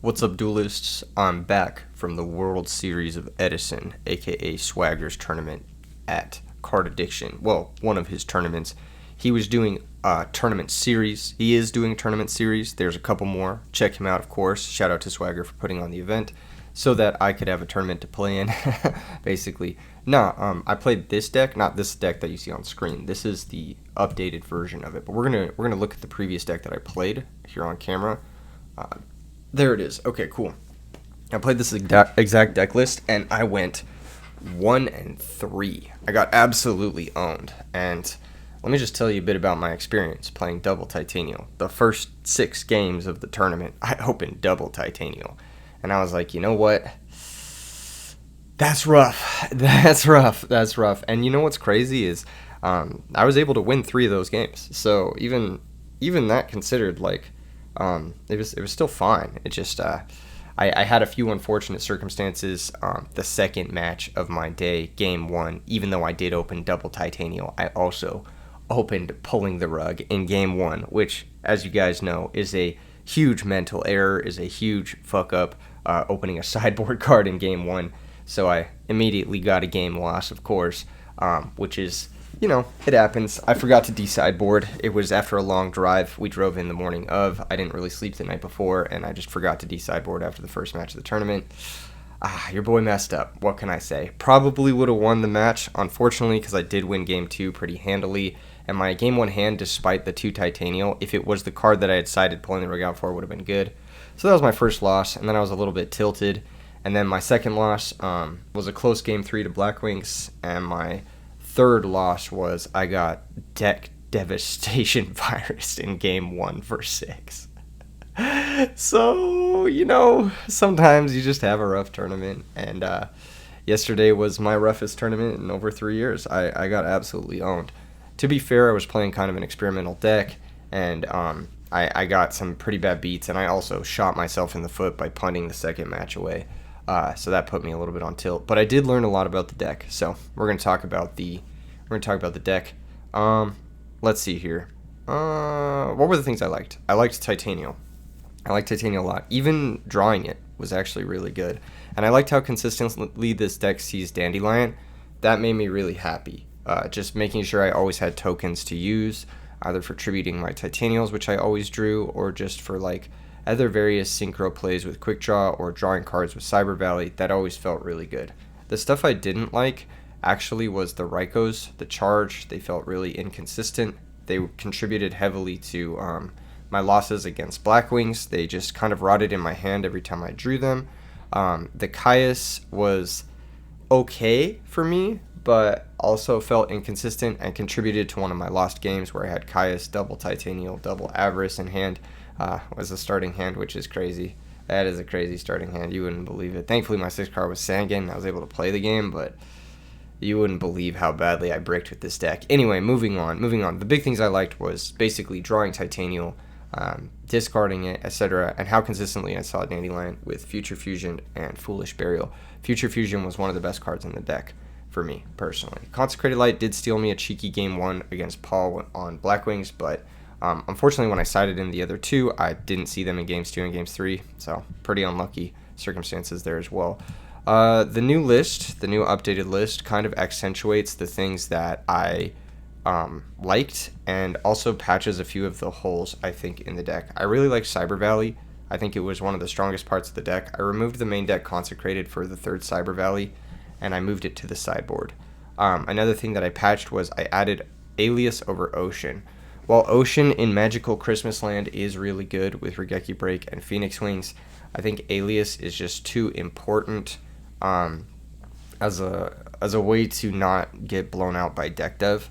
What's up, duelists? I'm back from the World Series of Edison, aka Swagger's tournament at Card Addiction. Well, one of his tournaments. He was doing a tournament series. He is doing a tournament series. There's a couple more. Check him out, of course. Shout out to Swagger for putting on the event so that I could have a tournament to play in, basically. I played this deck, not this deck that you see on screen. This is the updated version of it. But we're gonna look at the previous deck that I played here on camera. There it is. Okay, cool. I played this exact deck list, and I went 1-3. I got absolutely owned. And let me just tell you a bit about my experience playing double Titanial. The first 6 games of the tournament, I opened double Titanial. And I was like, you know what? That's rough. That's rough. And you know what's crazy is I was able to win 3 of those games. So even that considered, like, it was still fine. It just I had a few unfortunate circumstances. The second match of my day, game 1, even though I did open double Titanial, I also opened pulling the rug in game 1, which, as you guys know, is a huge mental error, is a huge fuck up, opening a sideboard card in game 1. So I immediately got a game loss, of course, which is, it happens. I forgot to de-sideboard. It was after a long drive. We drove in the morning of. I didn't really sleep the night before, and I just forgot to de-sideboard after the first match of the tournament. Your boy messed up. What can I say? Probably would have won the match, unfortunately, because I did win game 2 pretty handily. And my game 1 hand, despite the 2 Titanial, if it was the card that I had sided pulling the rug out for, would have been good. So that was my first loss, and then I was a little bit tilted. And then my second loss was a close game 3 to Blackwings, and my third loss was I got deck devastation virus in game 1 for 6. So, sometimes you just have a rough tournament, and yesterday was my roughest tournament in over 3 years. I got absolutely owned. To be fair, I was playing kind of an experimental deck, and I got some pretty bad beats, and I also shot myself in the foot by punting the second match away. So that put me a little bit on tilt, but I did learn a lot about the deck. So we're gonna talk about the deck. Let's see here. What were the things I liked? I liked Titanial. I liked Titanial a lot. Even drawing it was actually really good, and I liked how consistently this deck sees Dandelion. That made me really happy. Just making sure I always had tokens to use, either for tributing my Titanials, which I always drew, or just for like other various synchro plays with Quick Draw or drawing cards with Cyber Valley. That always felt really good. The stuff I didn't like actually was the Rykos, the charge. They felt really inconsistent. They contributed heavily to my losses against Blackwings. They just kind of rotted in my hand every time I drew them. The Caius was okay for me, but also felt inconsistent and contributed to one of my lost games where I had Caius, double Titanial, double Avarice in hand. Was a starting hand, which is crazy. That is a crazy starting hand. You wouldn't believe it. Thankfully, my 6th card was Sangan, and I was able to play the game, but you wouldn't believe how badly I bricked with this deck. Anyway, moving on. The big things I liked was basically drawing Titanial, discarding it, etc., and how consistently I saw Dandelion with Future Fusion and Foolish Burial. Future Fusion was one of the best cards in the deck for me, personally. Consecrated Light did steal me a cheeky game 1 against Paul on Blackwings, but unfortunately, when I sided in the other 2, I didn't see them in games 2 and games 3, so pretty unlucky circumstances there as well. The new updated list, kind of accentuates the things that I liked, and also patches a few of the holes, I think, in the deck. I really like Cyber Valley. I think it was one of the strongest parts of the deck. I removed the main deck Consecrated for the 3rd Cyber Valley, and I moved it to the sideboard. Another thing that I patched was I added Alias over Ocean. While Ocean in Magical Christmas Land is really good with Regeki Break and Phoenix Wings, I think Alias is just too important as a way to not get blown out by deck dev.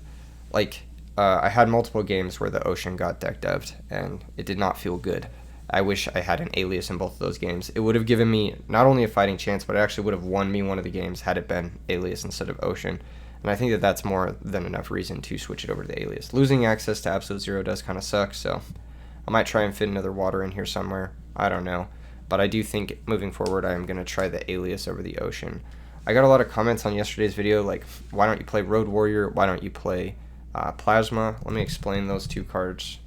Like, I had multiple games where the Ocean got deck dev'd, and it did not feel good. I wish I had an Alias in both of those games. It would have given me not only a fighting chance, but it actually would have won me one of the games had it been Alias instead of Ocean. And I think that that's more than enough reason to switch it over to the Alias. Losing access to Absolute Zero does kind of suck, so I might try and fit another water in here somewhere. I don't know. But I do think moving forward I am going to try the Alias over the Ocean. I got a lot of comments on yesterday's video, like, why don't you play Road Warrior? Why don't you play Plasma? Let me explain those 2 cards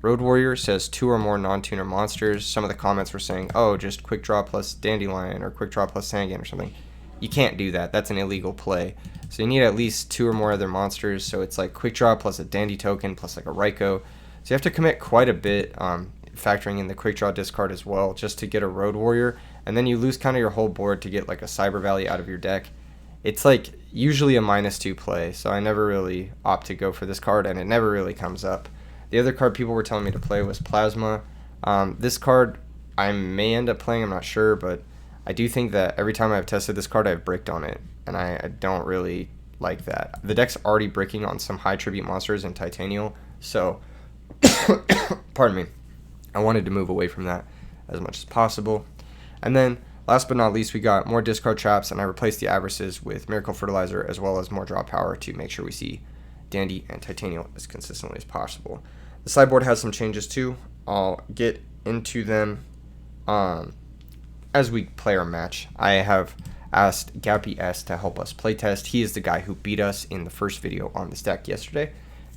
Road Warrior says 2 or more non-tuner monsters. Some of the comments were saying, oh, just quick draw plus Dandelion or quick draw plus Sangan or something. You can't do that. That's an illegal play. So you need at least 2 or more other monsters. So it's like quick draw plus a Dandy token plus like a Raikou. So you have to commit quite a bit, factoring in the quick draw discard as well, just to get a Road Warrior. And then you lose kind of your whole board to get like a Cyber Valley out of your deck. It's like usually a -2 play. So I never really opt to go for this card, and it never really comes up. The other card people were telling me to play was Plasma. This card I may end up playing, I'm not sure, but I do think that every time I've tested this card, I've bricked on it, and I don't really like that. The deck's already bricking on some high tribute monsters in Titanial, so, pardon me, I wanted to move away from that as much as possible. And then, last but not least, we got more discard traps, and I replaced the Avarices with Miracle Fertilizer, as well as more draw power to make sure we see Dandy and Titanial as consistently as possible. The sideboard has some changes too. I'll get into them as we play our match. I have asked Gappy S to help us playtest. He is the guy who beat us in the first video on this deck yesterday,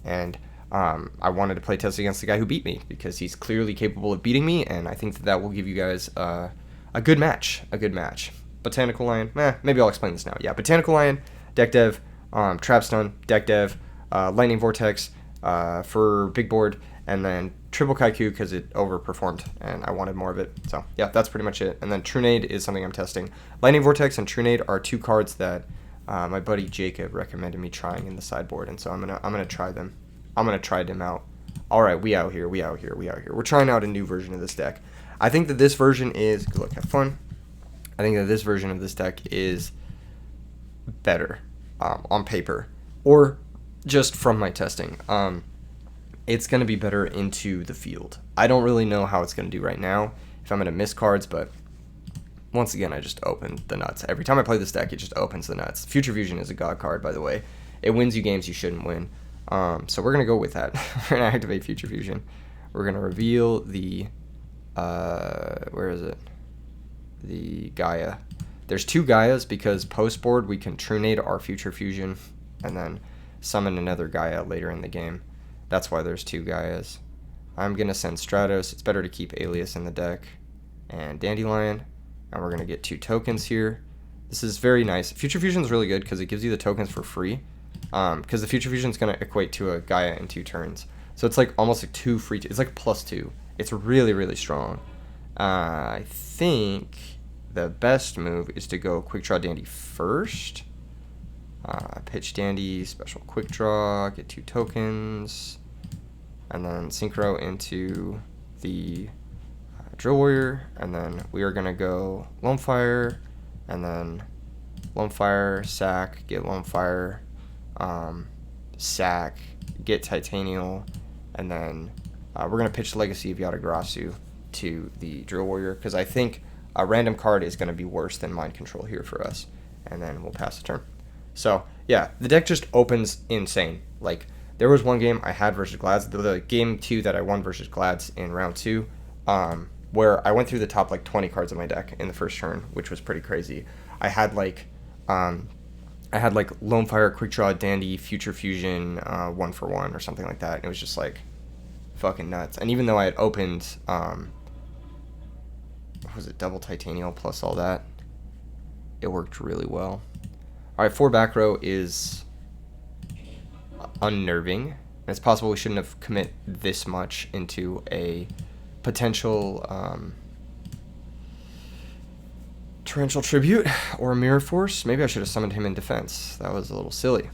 and I wanted to playtest against the guy who beat me because he's clearly capable of beating me, and I think that will give you guys a good match. Botanical Lion, maybe I'll explain this now. Yeah, Botanical Lion, deck dev, Trap Stun, deck dev, Lightning Vortex for big board, and then Triple Kaiku because it overperformed and I wanted more of it. So yeah, that's pretty much it. And then Trunade is something I'm testing. Lightning Vortex and Trunade are 2 cards that my buddy Jacob recommended me trying in the sideboard, and so I'm gonna try them. I'm gonna try them out. All right, we out here. We're trying out a new version of this deck. I think that this version is good luck, have fun. I think that this version of this deck is better on paper, or just from my testing. It's going to be better into the field. I don't really know how it's going to do right now, if I'm going to miss cards, but once again, I just opened the nuts. Every time I play this deck, it just opens the nuts. Future Fusion is a god card, by the way. It wins you games you shouldn't win. So we're going to go with that. We're going to activate Future Fusion. We're going to reveal the, where is it? The Gaia. There's 2 Gaias because post-board we can Trunade our Future Fusion and then summon another Gaia later in the game. That's why there's 2 Gaias. I'm going to send Stratos. It's better to keep Alias in the deck. And Dandelion. And we're going to get 2 tokens here. This is very nice. Future Fusion is really good because it gives you the tokens for free. Because the Future Fusion is going to equate to a Gaia in 2 turns. So it's like almost like 2 free. It's like +2. It's really, really strong. I think the best move is to go Quick Draw Dandy first. Pitch Dandy, special Quick Draw, get 2 tokens, and then Synchro into the Drill Warrior, and then we are going to go Lone Fire, and then Lone Fire, sack, get Lone Fire, sack, get Titanial, and then we're going to pitch Legacy of Yatagarasu to the Drill Warrior, because I think a random card is going to be worse than Mind Control here for us, and then we'll pass the turn. So, yeah, the deck just opens insane. Like, there was one game I had versus Glads, the game 2 that I won versus Glads in round 2, where I went through the top, like, 20 cards of my deck in the first turn, which was pretty crazy. I had, like, Lone Fire, Quick Draw, Dandy, Future Fusion, 1-for-1 or something like that, and it was just, like, fucking nuts. And even though I had opened, what was it, double Titanial plus all that, it worked really well. All right, 4 back row is unnerving. And it's possible we shouldn't have commit this much into a potential Torrential Tribute or a Mirror Force. Maybe I should have summoned him in defense. That was a little silly.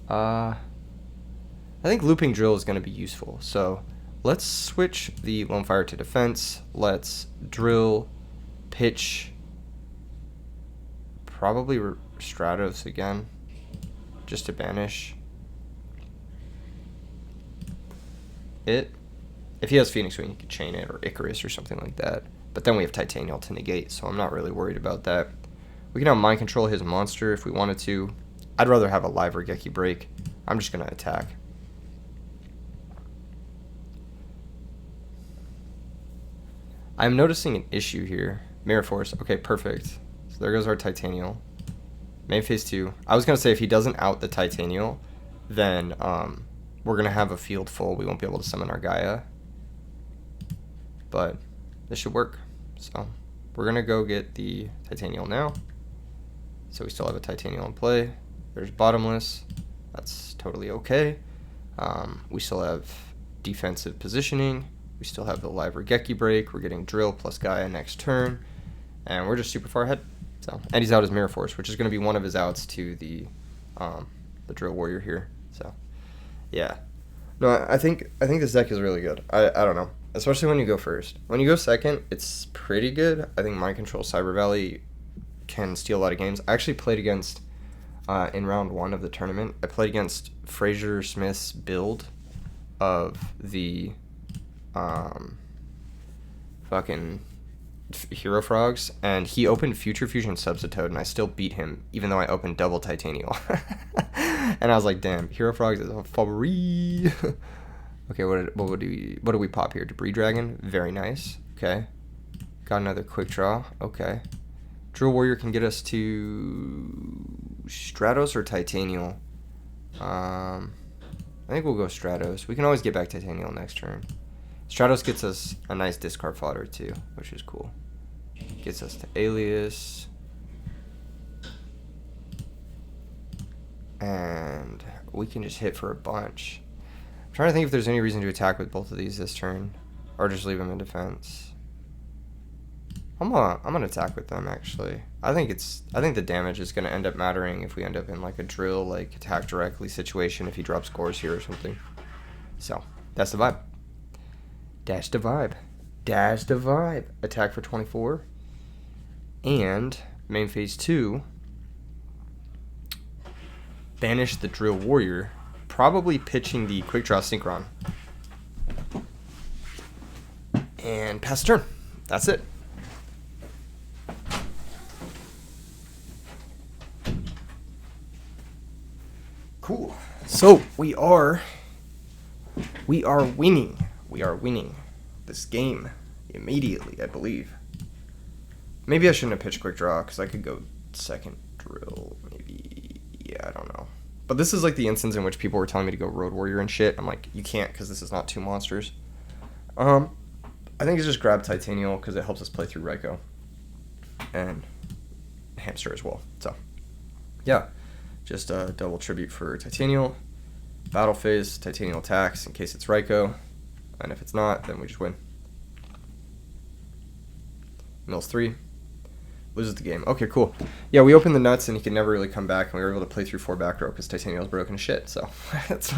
I think Looping Drill is going to be useful. So let's switch the Lone Fire to defense. Let's drill, pitch, probably Stratos again, just to banish it. If he has Phoenix Wing, he could chain it, or Icarus or something like that. But then we have Titanial to negate, so I'm not really worried about that. We can now Mind Control his monster if we wanted to. I'd rather have a live Regeki break. I'm just going to attack. I'm noticing an issue here. Mirror Force. Okay, perfect. So there goes our Titanial. Main phase 2. I was going to say if he doesn't out the Titanial, then we're going to have a field full. We won't be able to summon our Gaia. But this should work. So we're going to go get the Titanial now. So we still have a Titanial in play. There's Bottomless. That's totally okay. We still have defensive positioning. We still have the live Regeki break. We're getting Drill plus Gaia next turn. And we're just super far ahead. So, and he's out his Mirror Force, which is going to be one of his outs to the Drill Warrior here. So, yeah. No, I think this deck is really good. I don't know. Especially when you go first. When you go second, it's pretty good. I think Mind Control Cyber Valley can steal a lot of games. I actually played against, in round 1 of the tournament, I played against Fraser Smith's build of the fucking Hero Frogs, and he opened Future Fusion Substitute, and I still beat him, even though I opened double Titanial. And I was like, damn, Hero Frogs is a free. Okay, what do we pop here? Debris Dragon, very nice. Okay, got another quick draw. Okay, Drill Warrior can get us to Stratos or Titanial. I think we'll go Stratos. We can always get back Titanial next turn. Stratos gets us a nice discard fodder too, which is cool. Gets us to Alias. And we can just hit for a bunch. I'm trying to think if there's any reason to attack with both of these this turn, or just leave them in defense. I'm gonna attack with them actually. I think the damage is gonna end up mattering if we end up in like a drill, like attack directly situation if he drops cores here or something. So that's the vibe. Dash the vibe. Dash the vibe. Attack for 24. And main phase 2. Banish the Drill Warrior. Probably pitching the Quick Draw Synchron. And pass turn. That's it. Cool. So we are winning. We are winning this game immediately, I believe. Maybe I shouldn't have pitched Quick Draw because I could go second Drill. Maybe. Yeah, I don't know. But this is like the instance in which people were telling me to go Road Warrior and shit. I'm like, you can't because this is not 2 monsters. I think it's just grab Titanial because it helps us play through Raikou. And Hamster as well. So, yeah. Just a double tribute for Titanial. Battle phase, Titanial attacks in case it's Raikou. And if it's not, then we just win. Mills 3. Loses the game. Okay, cool. Yeah, we opened the nuts and he could never really come back, and we were able to play through 4 back row because Titanial's broken as shit. So that's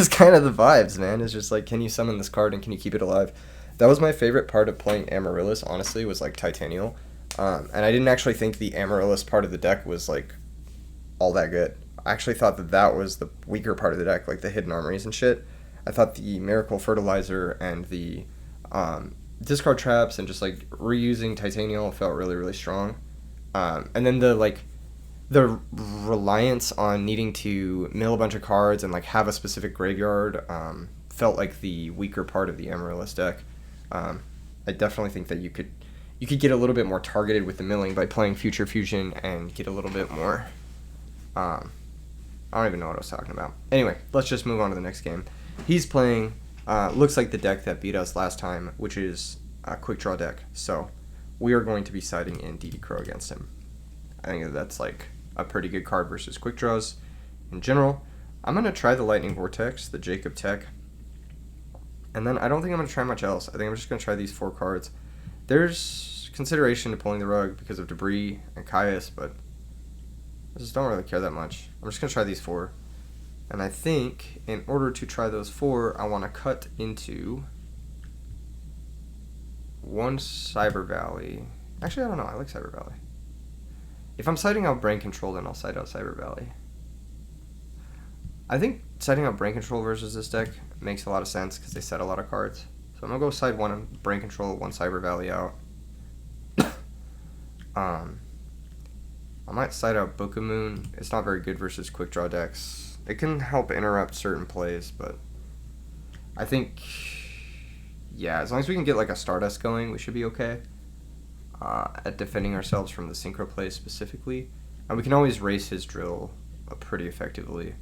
kind of the vibes, man. It's just like, can you summon this card and can you keep it alive? That was my favorite part of playing Amaryllis, honestly, was like Titanial. And I didn't actually think the Amaryllis part of the deck was like all that good. I actually thought that was the weaker part of the deck, like the hidden armories and shit. I thought the Miracle Fertilizer and the discard traps and just like reusing Titanial felt really, really strong. And then the reliance on needing to mill a bunch of cards and like have a specific graveyard felt like the weaker part of the Amaryllis deck. I definitely think that you could get a little bit more targeted with the milling by playing Future Fusion and get a little bit more. I don't even know what I was talking about. Anyway, let's just move on to the next game. He's playing, looks like the deck that beat us last time, which is a Quick Draw deck. So we are going to be siding in DD Crow against him. I think that's like a pretty good card versus Quick Draws in general. I'm going to try the Lightning Vortex, the Jacob Tech. And then I don't think I'm going to try much else. I think I'm just going to try these 4 cards. There's consideration to pulling the rug because of Debris and Caius, but I just don't really care that much. I'm just going to try these 4. And I think in order to try those 4, I want to cut into 1 Cyber Valley. Actually, I don't know. I like Cyber Valley. If I'm siding out Brain Control, then I'll side out Cyber Valley. I think siding out Brain Control versus this deck makes a lot of sense because they set a lot of cards. So I'm going to go side 1 Brain Control, 1 Cyber Valley out. I might side out Book of Moon. It's not very good versus Quick Draw decks. It can help interrupt certain plays, but I think, yeah, as long as we can get like a Stardust going, we should be okay at defending ourselves from the Synchro play specifically. And we can always race his drill pretty effectively.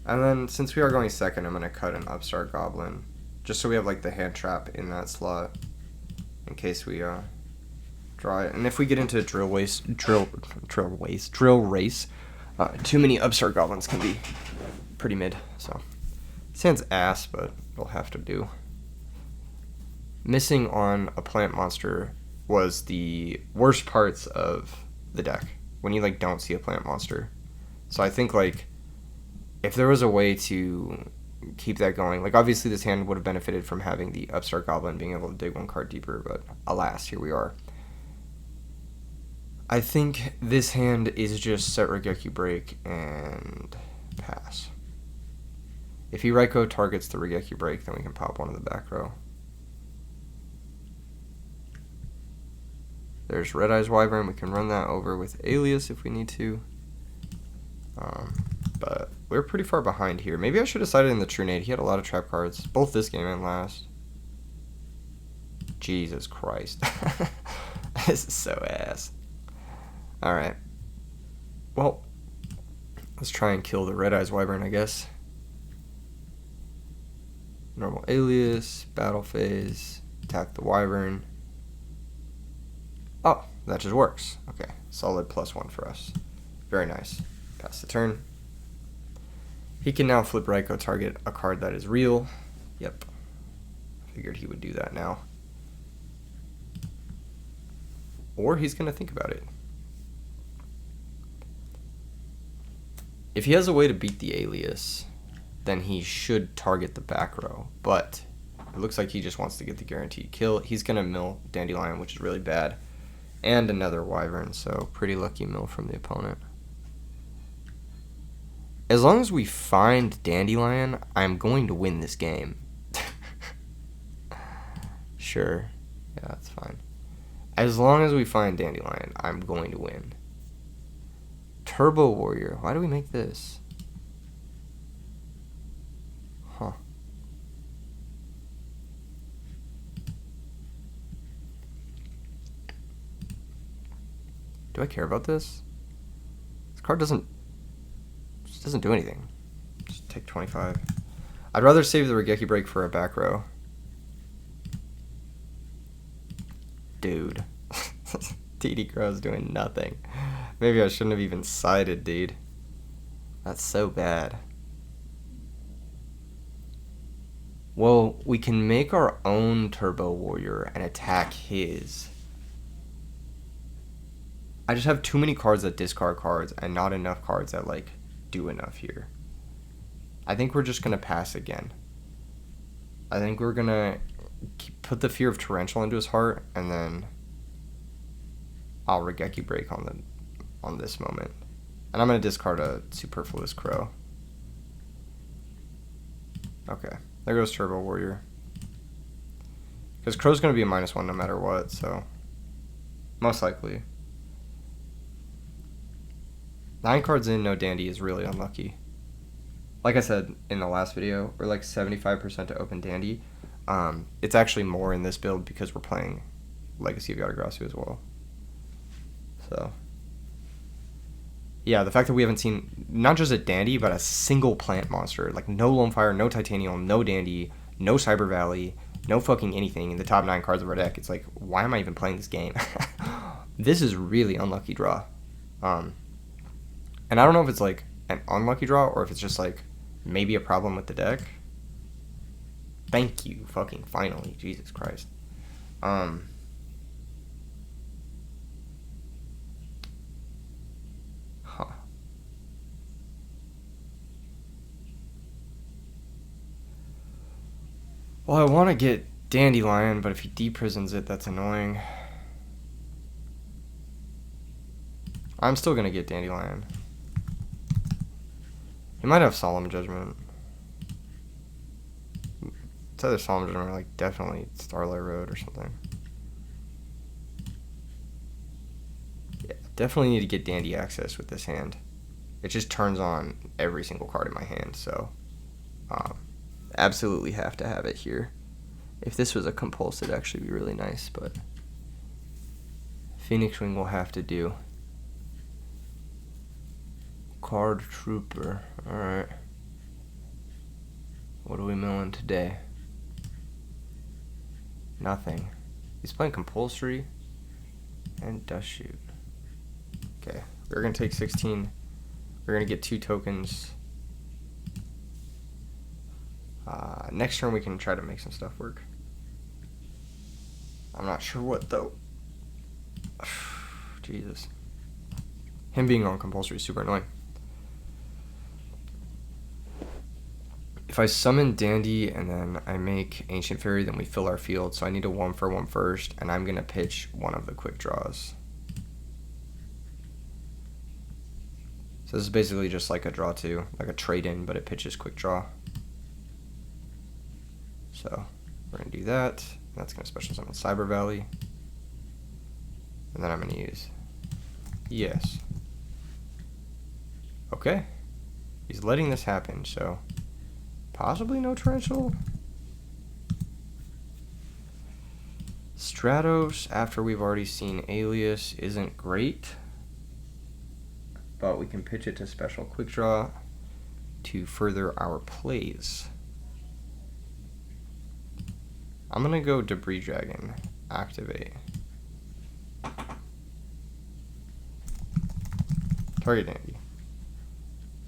And then since we are going second, I'm going to cut an Upstart Goblin. Just so we have like the hand trap in that slot. In case we draw it. And if we get into a drill race, too many Upstart Goblins can be pretty mid. So this hand's ass, but it'll have to do. Missing on a plant monster was the worst parts of the deck. When you like don't see a plant monster. So I think like if there was a way to keep that going, like obviously this hand would have benefited from having the Upstart Goblin being able to dig one card deeper, but alas, here we are. I think this hand is just set Regeki Break and pass. If he Raikou targets the Regeki Break, then we can pop one in the back row. There's Red Eyes Wyvern. We can run that over with Alias if we need to. But we're pretty far behind here. Maybe I should have sided in the Trunade. He had a lot of trap cards, both this game and last. Jesus Christ. This is so ass. Alright. Well, let's try and kill the Red Eyes Wyvern, I guess. Normal Alias, Battle Phase, attack the Wyvern. Oh, that just works. Okay, solid +1 for us. Very nice. Pass the turn. He can now flip Raikou, target a card that is real. Yep. Figured he would do that now. Or he's going to think about it. If he has a way to beat the Alias, then he should target the back row. But it looks like he just wants to get the guaranteed kill. He's going to mill Dandelion, which is really bad. And another Wyvern, so pretty lucky mill from the opponent. As long as we find Dandelion, I'm going to win this game. Sure. Yeah, that's fine. As long as we find Dandelion, I'm going to win. Turbo Warrior. Why do we make this? Huh. Do I care about this? This card doesn't do anything. Just take 25. I'd rather save the Regeki Break for a back row. Dude. DD Crow's doing nothing. Maybe I shouldn't have even sided, dude. That's so bad. Well, we can make our own Turbo Warrior and attack his. I just have too many cards that discard cards and not enough cards that, like, do enough here. I think we're just going to pass again. I think we're going to put the Fear of Torrential into his heart, and then I'll Regeki Break on this moment. And I'm going to discard a Superfluous Crow. Okay, there goes Turbo Warrior. Because Crow's going to be a -1 no matter what, so most likely. 9 cards in, no Dandy is really unlucky. Like I said in the last video, we're like 75% to open Dandy. It's actually more in this build because we're playing Legacy of Yatagarasu as well. So, yeah, the fact that we haven't seen not just a Dandy, but a single plant monster. Like no Lone Fire, no Titanium, no Dandy, no Cyber Valley, no fucking anything in the top 9 cards of our deck. It's like, why am I even playing this game? This is really unlucky draw. And I don't know if it's like an unlucky draw or if it's just like maybe a problem with the deck. Thank you, fucking finally. Jesus Christ. Huh. Well, I want to get Dandelion, but if he deprisons it, that's annoying. I'm still going to get Dandelion. He might have Solemn Judgment. It's either Solemn Judgment or like definitely Starlight Road or something. Yeah, definitely need to get Dandy access with this hand. It just turns on every single card in my hand, so absolutely have to have it here. If this was a compulse, it'd actually be really nice, but Phoenix Wing will have to do. Card Trooper. Alright. What are we milling today? Nothing. He's playing compulsory and dust shoot. Okay, we're gonna take 16. We're gonna get 2 tokens. Next turn we can try to make some stuff work. I'm not sure what though. Jesus. Him being on compulsory is super annoying. If I summon Dandy and then I make Ancient Fairy, then we fill our field. So I need a 1-for-1 first, and I'm gonna pitch one of the quick draws. So this is basically just like a draw 2, like a trade-in, but it pitches quick draw. So we're gonna do that. That's gonna special summon Cyber Valley. And then I'm gonna use yes. Okay. He's letting this happen, so possibly no Torrential. Stratos, after we've already seen Alias, isn't great. But we can pitch it to special quick draw to further our plays. I'm gonna go Debris Dragon, activate. Target Dandy.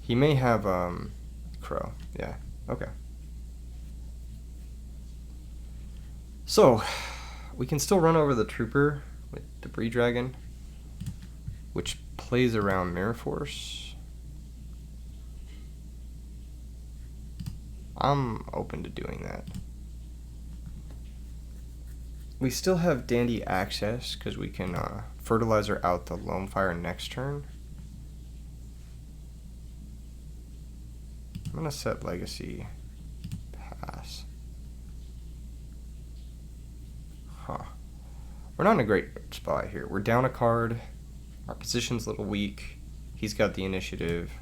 He may have Crow, yeah, okay. So, we can still run over the Trooper with Debris Dragon, which plays around Mirror Force. I'm open to doing that. We still have Dandy access because we can Fertilizer out the Lone Fire next turn. I'm gonna set Legacy pass. Huh. We're not in a great spot here. We're down a card. Our position's a little weak. He's got the initiative.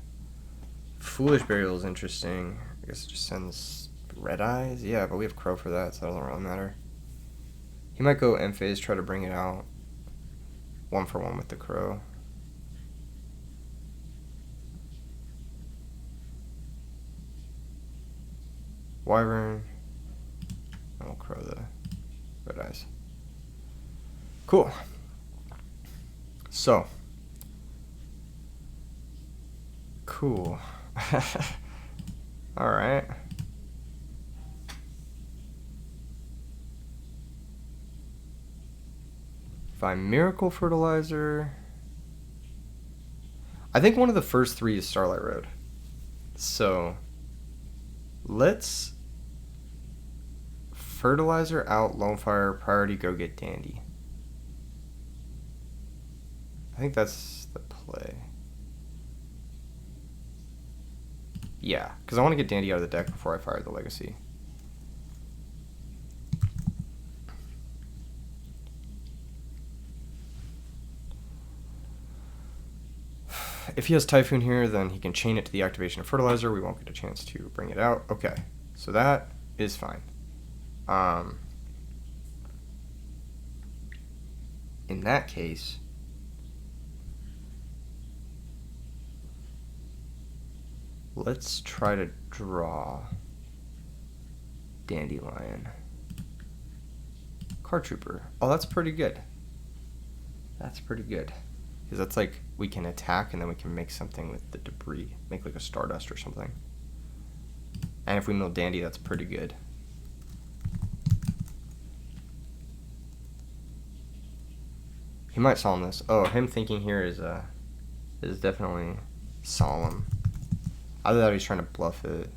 Foolish Burial is interesting. I guess it just sends Red Eyes. Yeah, but we have Crow for that, so that doesn't really matter. He might go end phase, try to bring it out. 1-for-1 with the Crow. Wyvern. And we'll Crow the Red Eyes. Cool. So. Cool. Alright. If I Miracle Fertilizer, I think one of the first 3 is Starlight Road. So let's Fertilizer out Lone Fire, priority go get Dandy. I think that's the play. Yeah, because I want to get Dandy out of the deck before I fire the Legacy. If he has Typhoon here, then he can chain it to the activation of Fertilizer. We won't get a chance to bring it out. Okay, so that is fine. In that case, let's try to draw Dandelion. Card Trooper. Oh, that's pretty good. That's pretty good. Because that's like, we can attack and then we can make something with the debris. Make like a Stardust or something. And if we mill Dandy, that's pretty good. He might solemn this. Oh, him thinking here is definitely solemn. Either that or he's trying to bluff it.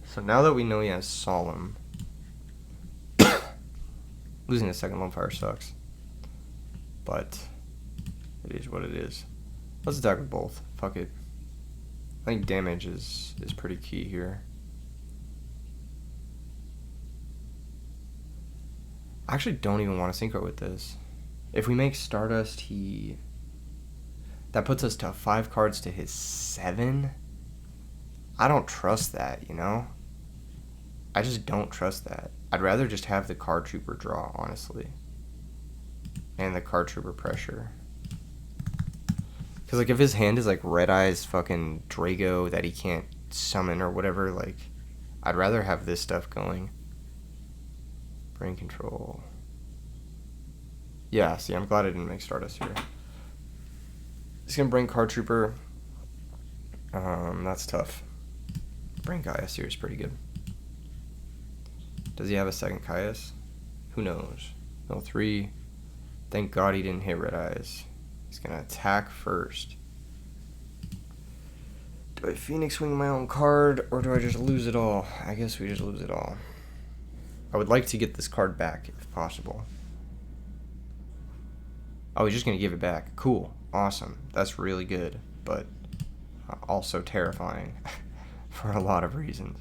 So now that we know he has solemn, losing a second Lone Fire sucks. But it is what it is. Let's attack with both. Fuck it. I think damage is pretty key here. I actually don't even want to synchro with this. If we make Stardust, that puts us to 5 cards to his 7. I don't trust that, you know? I just don't trust that. I'd rather just have the Card Trooper draw, honestly. And the Card Trooper pressure. Because, like, if his hand is, like, Red Eyes fucking Drago that he can't summon or whatever, like, I'd rather have this stuff going. Brain control. Yeah, see, I'm glad I didn't make Stardust here. He's gonna bring Card Trooper. That's tough. Bring Caius here is pretty good. Does he have a second Caius? Who knows? No, 3. Thank God he didn't hit Red Eyes. He's gonna attack first. Do I Phoenix Wing my own card, or do I just lose it all? I guess we just lose it all. I would like to get this card back, if possible. Oh, he's just gonna give it back. Cool. Awesome. That's really good, but also terrifying for a lot of reasons.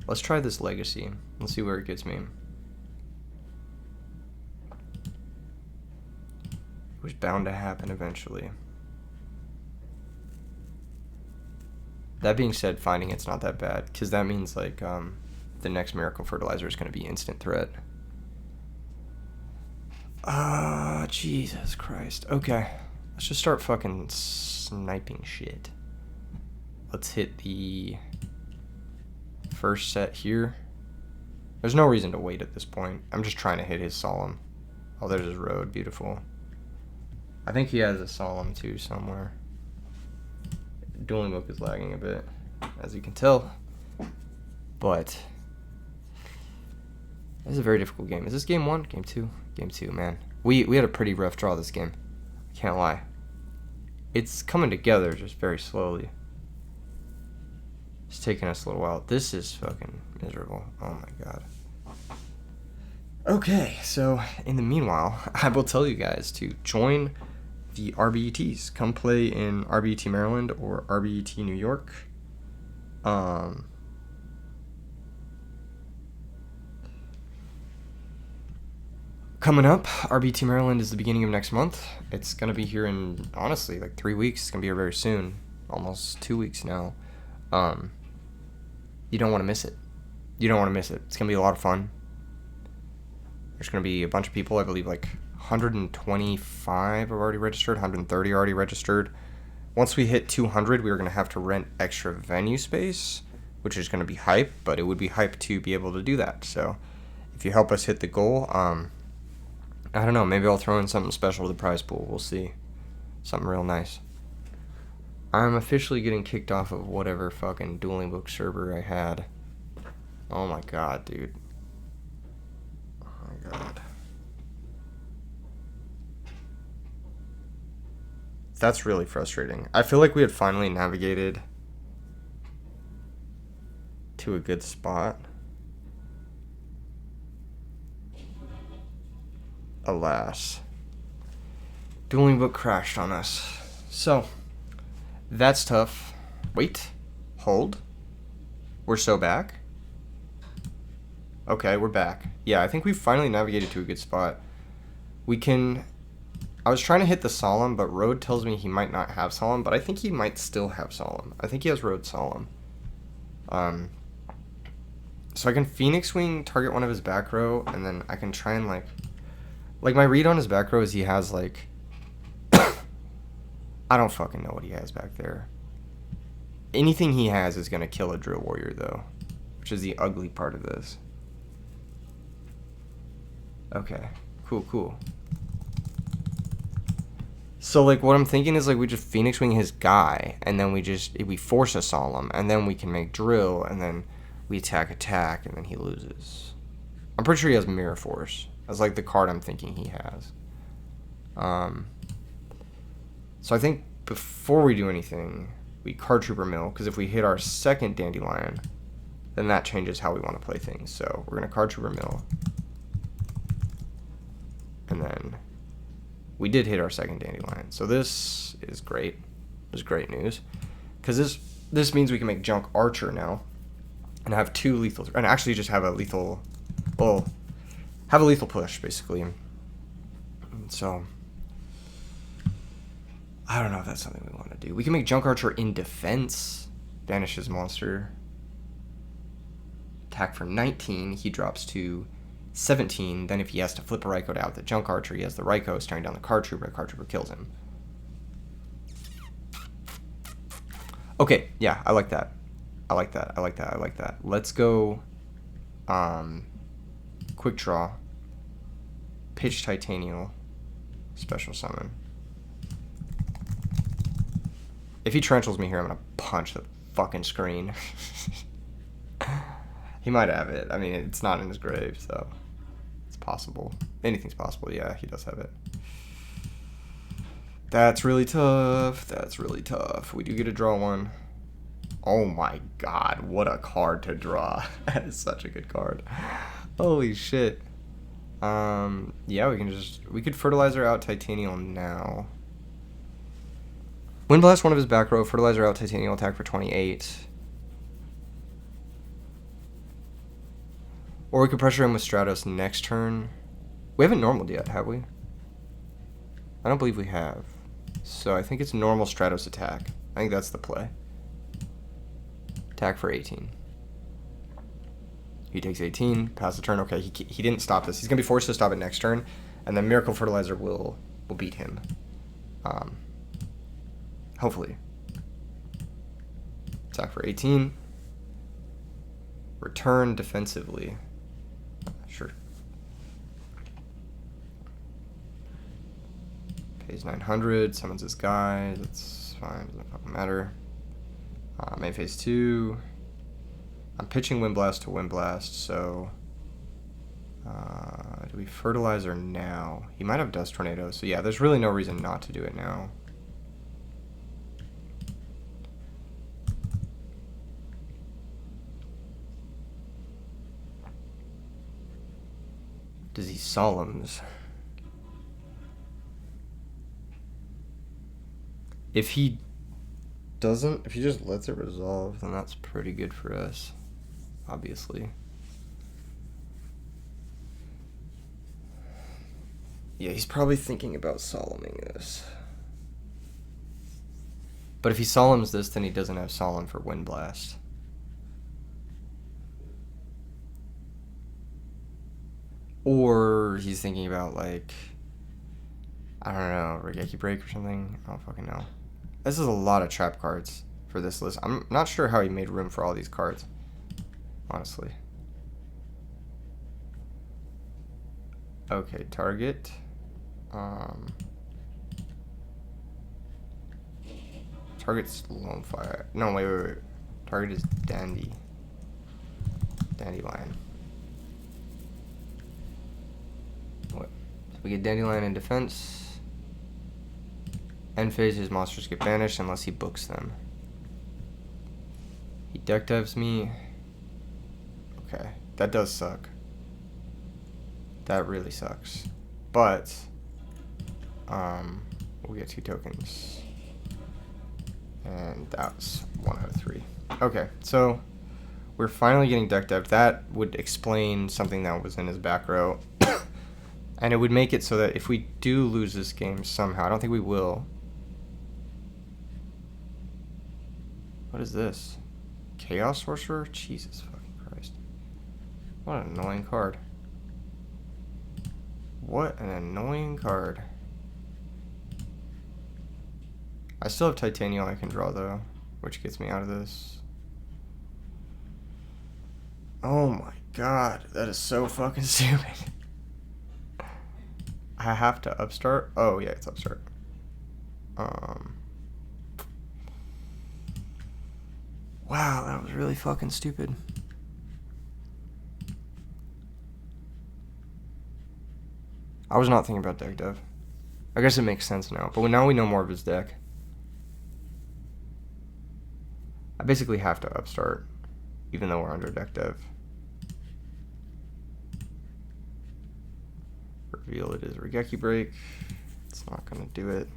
Let's try this Legacy. Let's see where it gets me. It was bound to happen eventually. That being said, finding it's not that bad, because that means, like, the next Miracle Fertilizer is going to be instant threat. Jesus Christ. Okay. Let's just start fucking sniping shit. Let's hit the first set here. There's no reason to wait at this point. I'm just trying to hit his Solemn. Oh, there's his Road. Beautiful. I think he has a Solemn too somewhere. Dueling Book is lagging a bit, as you can tell. But this is a very difficult game. Is this game 1? Game 2? Game 2, man. We had a pretty rough draw this game. I can't lie. It's coming together just very slowly. It's taking us a little while. This is fucking miserable. Oh my god. Okay, so in the meanwhile, I will tell you guys to join the RBETs. Come play in RBET Maryland or RBET New York. Coming up, RBET Maryland is the beginning of next month. It's going to be here in, honestly, like 3 weeks. It's going to be here very soon. Almost 2 weeks now. You don't want to miss it. You don't want to miss it. It's going to be a lot of fun. There's going to be a bunch of people, I believe like 125 have already registered, 130 already registered. Once we hit 200, we are going to have to rent extra venue space, which is going to be hype, but it would be hype to be able to do that. So if you help us hit the goal, I don't know, maybe I'll throw in something special to the prize pool. We'll see. Something real nice. I'm officially getting kicked off of whatever fucking Dueling Book server I had. Oh my god, dude. Oh my god. That's really frustrating. I feel like we had finally navigated to a good spot. Alas. Dueling Book crashed on us. So, that's tough. Wait. Hold. We're so back? Okay, we're back. Yeah, I think we finally navigated to a good spot. We can... I was trying to hit the Solemn, but Road tells me he might not have Solemn, but I think he might still have Solemn. I think he has Road Solemn. So I can Phoenix Wing, target one of his back row, and then I can try and, like my read on his back row is he has, like... I don't fucking know what he has back there. Anything he has is going to kill a Drill Warrior, though, which is the ugly part of this. Okay, cool. So, like, what I'm thinking is, like, we just Phoenix Wing his guy, and then we force a Solemn, and then we can make Drill, and then we attack, and then he loses. I'm pretty sure he has Mirror Force. That's, like, the card I'm thinking he has. So I think before we do anything, we Card Trooper Mill, because if we hit our second Dandelion, then that changes how we want to play things. So we're going to Card Trooper Mill. And then we did hit our second Dandelion. So this is great. This is great news. Because this means we can make Junk Archer now. And have 2 lethal... And actually just have a lethal... Well, have a lethal push, basically. So... I don't know if that's something we want to do. We can make Junk Archer in defense. Banishes monster. Attack for 19. He drops to 17. Then if he has to flip a Raikou to out the Junk Archer, he has the Raikou staring down the Card Trooper. Card Trooper kills him. Okay, yeah, I like that. I like that. I like that. I like that. Let's go quick draw. Pitch Titanial. Special summon. If he Tarantulas me here, I'm going to punch the fucking screen. He might have it. I mean, it's not in his grave, so it's possible. Anything's possible. Yeah, he does have it. That's really tough. That's really tough. We do get to draw one. Oh my god, what a card to draw. That is such a good card. Holy shit. Yeah, we could Fertilizer out Titanial now. Wind Blast one of his back row, Fertilizer out Titanial, attack for 28. Or we could pressure him with Stratos next turn. We haven't normaled yet, have we? I don't believe we have. So I think it's normal Stratos attack. I think that's the play. Attack for 18. He takes 18, pass the turn. Okay, he didn't stop this. He's going to be forced to stop it next turn, and then Miracle Fertilizer will beat him. Hopefully. Attack for 18. Return defensively. Sure. Pays 900, summons this guy. That's fine, doesn't fucking matter. Main phase 2. I'm pitching Wind Blast to Wind Blast, so do we Fertilizer now? He might have Dust Tornado, so yeah, there's really no reason not to do it now. Does he Solemns? If he doesn't, if he just lets it resolve, then that's pretty good for us, obviously. Yeah, he's probably thinking about Solemning this. But if he Solemns this, then he doesn't have Solemn for Wind Blast. Or he's thinking about, like, I don't know, Regeki Break or something. I don't fucking know. This is a lot of trap cards for this list. I'm not sure how he made room for all these cards, honestly. Okay, target. Target's Lone Fire. No, wait. Target is Dandelion. What? So we get Dandelion in defense. End phase, his monsters get banished unless he books them. He deck devs me. Okay, that does suck. That really sucks. But we'll get 2 tokens. And that's 1 out of 3. Okay, so we're finally getting deck devved. That would explain something that was in his back row. And it would make it so that if we do lose this game somehow, I don't think we will. What is this? Chaos Sorcerer? Jesus fucking Christ. What an annoying card. What an annoying card. I still have Titanium I can draw though, which gets me out of this. Oh my god, that is so fucking stupid. I have to upstart? Oh yeah, it's upstart. Wow, that was really fucking stupid. I was not thinking about deck dev. I guess it makes sense now, but now we know more of his deck. I basically have to upstart, even though we're under deck dev. Reveal it is Regeki Break. It's not gonna do it.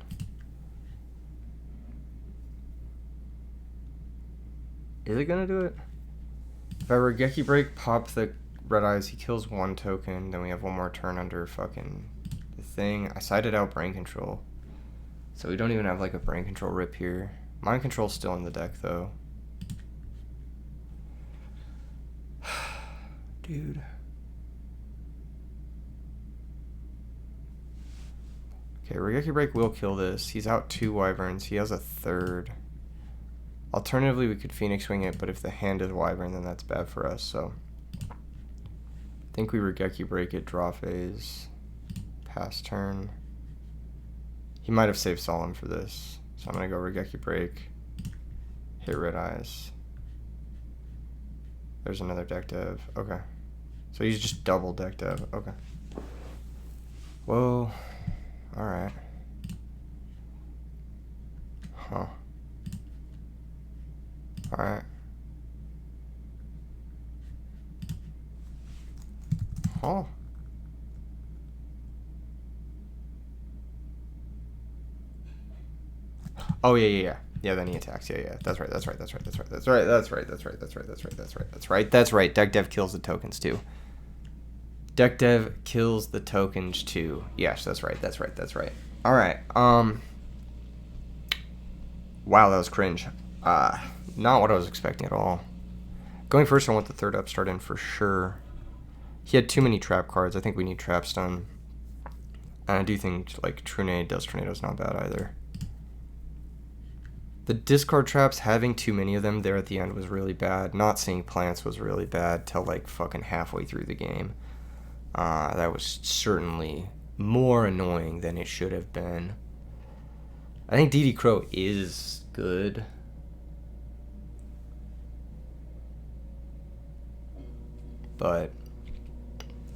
Is it gonna do it? If I Regeki Break, pop the Red Eyes, he kills 1 token, then we have 1 more turn under fucking the thing. I sided out Brain Control. So we don't even have like a Brain Control rip here. Mind Control's still in the deck though. Dude. Okay, Regeki Break will kill this. He's out 2 Wyverns. He has a 3rd. Alternatively, we could Phoenix Wing it, but if the hand is Wyvern, then that's bad for us, so... I think we Regeki Break it, draw phase, pass turn. He might have saved Solemn for this, so I'm going to go Regeki Break, hit Red Eyes. There's another deck dev. Okay. So he's just double deck dev. Okay. Whoa. Alright. Huh. Alright. Huh. Oh, yeah. Yeah, then he attacks. Yeah. That's right. That's right. Deck dev kills the tokens too. Deck dev kills the tokens too. Yes, that's right. Alright. Wow, that was cringe. Not what I was expecting at all. Going first, I want the 3rd upstart in for sure. He had too many trap cards. I think we need trap stun. And I do think like Dust Tornado's not bad either. The discard traps, having too many of them there at the end was really bad. Not seeing plants was really bad till like fucking halfway through the game. That was certainly more annoying than it should have been. I think DD Crow is good. But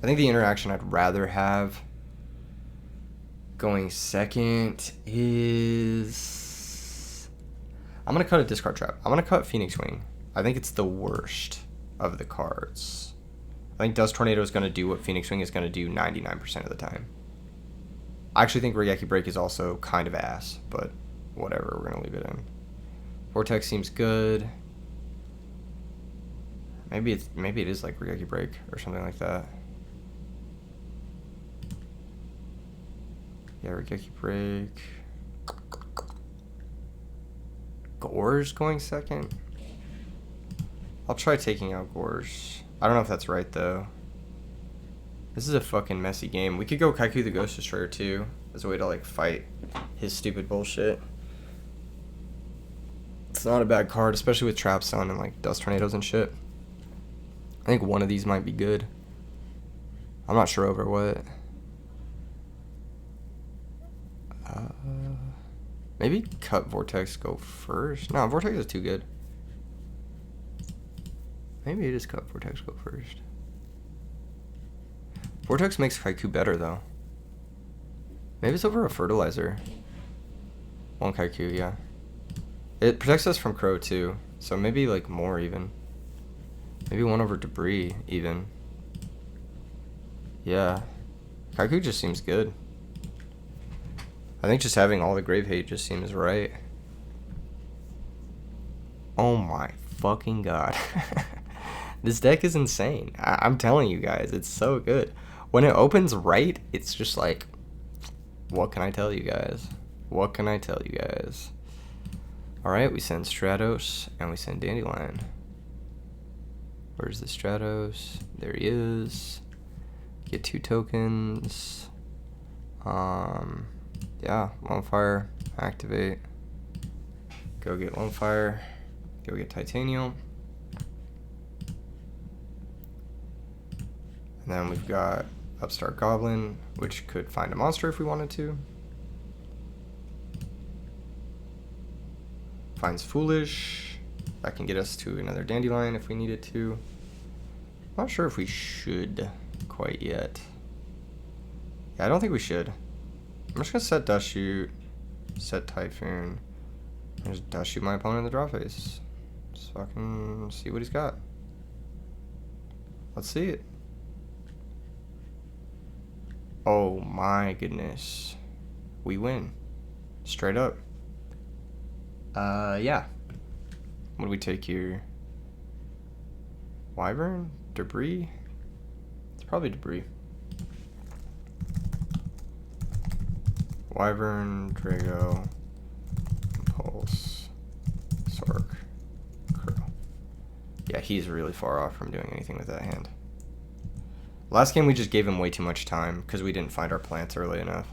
I think the interaction I'd rather have going second is... I'm going to cut a discard trap. I'm going to cut Phoenix Wing. I think it's the worst of the cards. I think Dust Tornado is going to do what Phoenix Wing is going to do 99% of the time. I actually think Regeki Break is also kind of ass, but whatever, we're going to leave it in. Vortex seems good. Maybe it is like Regeki Break or something like that. Yeah, Regeki Break. Gore's going second. I'll try taking out Gore's. I don't know if that's right though. This is a fucking messy game. We could go Kaiku the Ghost Destroyer too as a way to like fight his stupid bullshit. It's not a bad card, especially with Trap Stun and like Dust Tornadoes and shit. I think one of these might be good. I'm not sure over what. Maybe cut Vortex go first. No, Vortex is too good. Maybe it is cut Vortex go first. Vortex makes Kaiku better though. Maybe it's over a Fertilizer. One Kaiku, yeah. It protects us from Crow too, so maybe like more even. Maybe one over Debris even. Yeah. Kaiku just seems good. I think just having all the Grave Hate just seems right. Oh my fucking god. This deck is insane. I'm telling you guys, it's so good. When it opens right, it's just like, what can I tell you guys? What can I tell you guys? Alright, we send Stratos and we send Dandelion. Where's the Stratos? There he is. Get 2 tokens. Yeah, Lone Fire, activate. Go get Lone Fire. Go get Titanium. And then we've got Upstart Goblin, which could find a monster if we wanted to. Finds Foolish. That can get us to another Dandelion if we needed to. Not sure if we should quite yet. Yeah, I don't think we should. I'm just gonna set Dust Shoot, set Typhoon, and just Dust Shoot my opponent in the draw phase. Just fucking see what he's got. Let's see it. Oh my goodness. We win. Straight up. Yeah. What do we take here? Wyvern? Debris? It's probably Debris. Wyvern, Drago, Impulse, Sork, Crow. Yeah, he's really far off from doing anything with that hand. Last game we just gave him way too much time because we didn't find our plants early enough.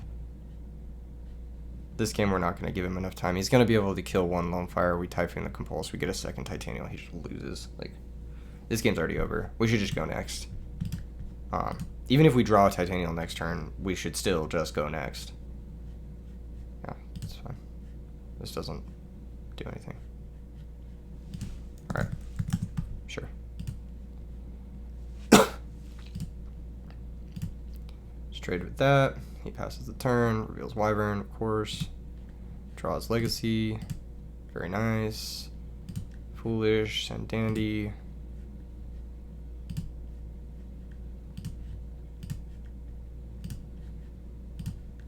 This game, we're not going to give him enough time. He's going to be able to kill one Lone Fire. We Typhoon the Compulse. We get a second Titanium. He just loses. Like, this game's already over. We should just go next. Even if we draw a Titanium next turn, we should still just go next. Yeah, that's fine. This doesn't do anything. Alright. Sure. Just trade with that. He passes the turn, reveals Wyvern, of course. Draws Legacy. Very nice. Foolish, send Dandy.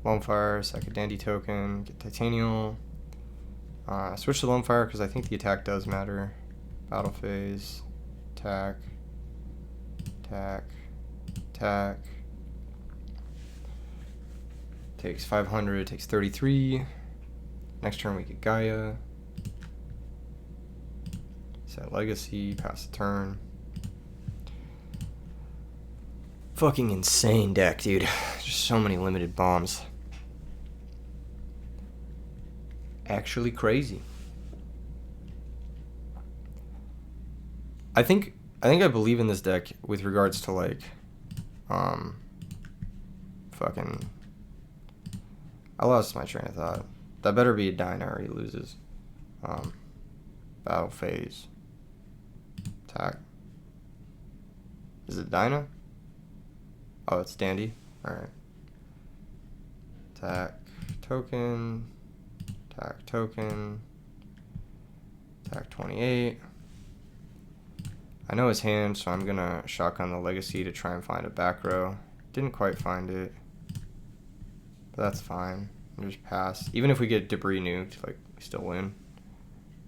Lone Fire, sack a Dandy token, get Titanium. Switch to Lone Fire because I think the attack does matter. Battle phase, attack, attack, attack. Takes 500, takes 33. Next turn we get Gaia. Set Legacy, pass the turn. Fucking insane deck, dude. Just so many limited bombs. Actually crazy. I think I believe in this deck with regards to like fucking I lost my train of thought. That better be a Dyna or he loses. Battle phase. Attack. Is it Dyna? Oh, it's Dandy. Alright. Attack token. Attack token. Attack 28. I know his hand, so I'm gonna shotgun the Legacy to try and find a back row. Didn't quite find it. But that's fine. We'll just pass. Even if we get Debris nuked, like, we still win.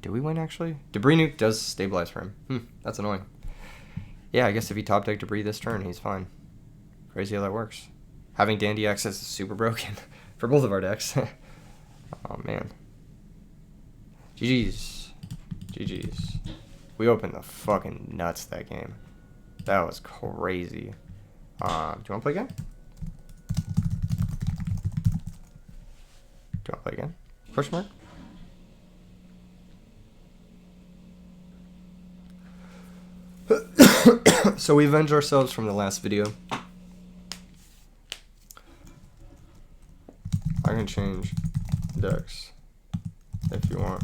Do we win, actually? Debris nuke does stabilize for him. That's annoying. Yeah, I guess if he top deck Debris this turn, he's fine. Crazy how that works. Having Dandy access is super broken for both of our decks. Oh, man. GG's. GG's. We opened the fucking nuts that game. That was crazy. Do you want to play again? Do you want to play again? Question mark? So we avenged ourselves from the last video. I can change decks if you want.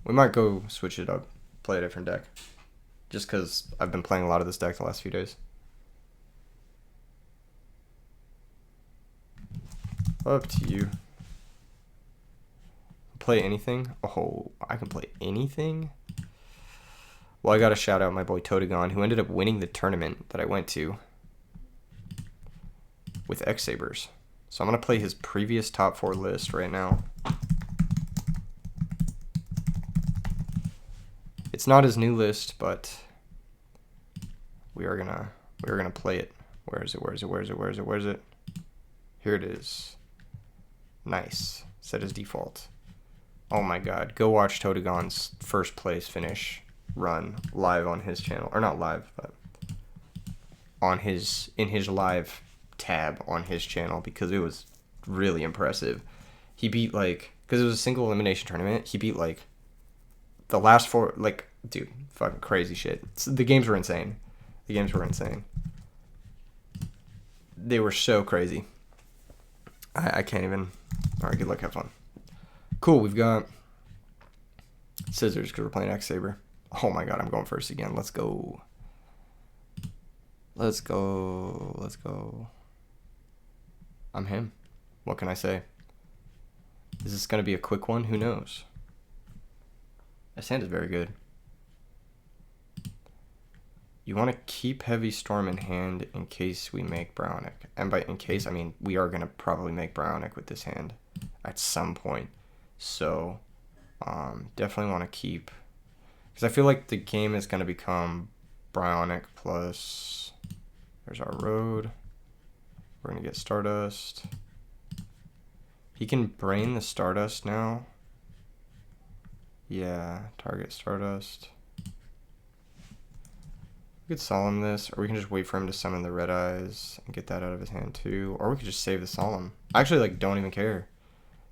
We might go switch it up, play a different deck. Just because I've been playing a lot of this deck the last few days. Up to you. Play anything? Oh, I can play anything? Well, I gotta shout out my boy Totagon, who ended up winning the tournament that I went to with X-Sabers. So I'm gonna play his previous top 4 list right now. It's not his new list, but we are gonna play it. Where is it? Here it is. Nice. Set as default. Oh my god. Go watch Totagon's first place finish run live on his channel. Or not live, but on in his live tab on his channel, because it was really impressive. He beat, like, because it was a single elimination tournament, he beat like the last 4, like, dude, fucking crazy shit. The games were insane. They were so crazy. I can't even. Alright, good luck, have fun. Cool, we've got scissors because we're playing X-Saber. Oh my god, I'm going first again. Let's go. I'm him. What can I say? Is this going to be a quick one? Who knows? This hand is very good. You want to keep Heavy Storm in hand in case we make Brownic. And by in case, I mean we are going to probably make Brownic with this hand at some point. So, definitely want to keep... Because I feel like the game is going to become Brownic plus... There's our road. We're going to get Stardust. He can brain the Stardust now. Yeah, target Stardust. We could Solemn this, or we can just wait for him to summon the Red Eyes and get that out of his hand too. Or we could just save the Solemn. I actually, like, don't even care.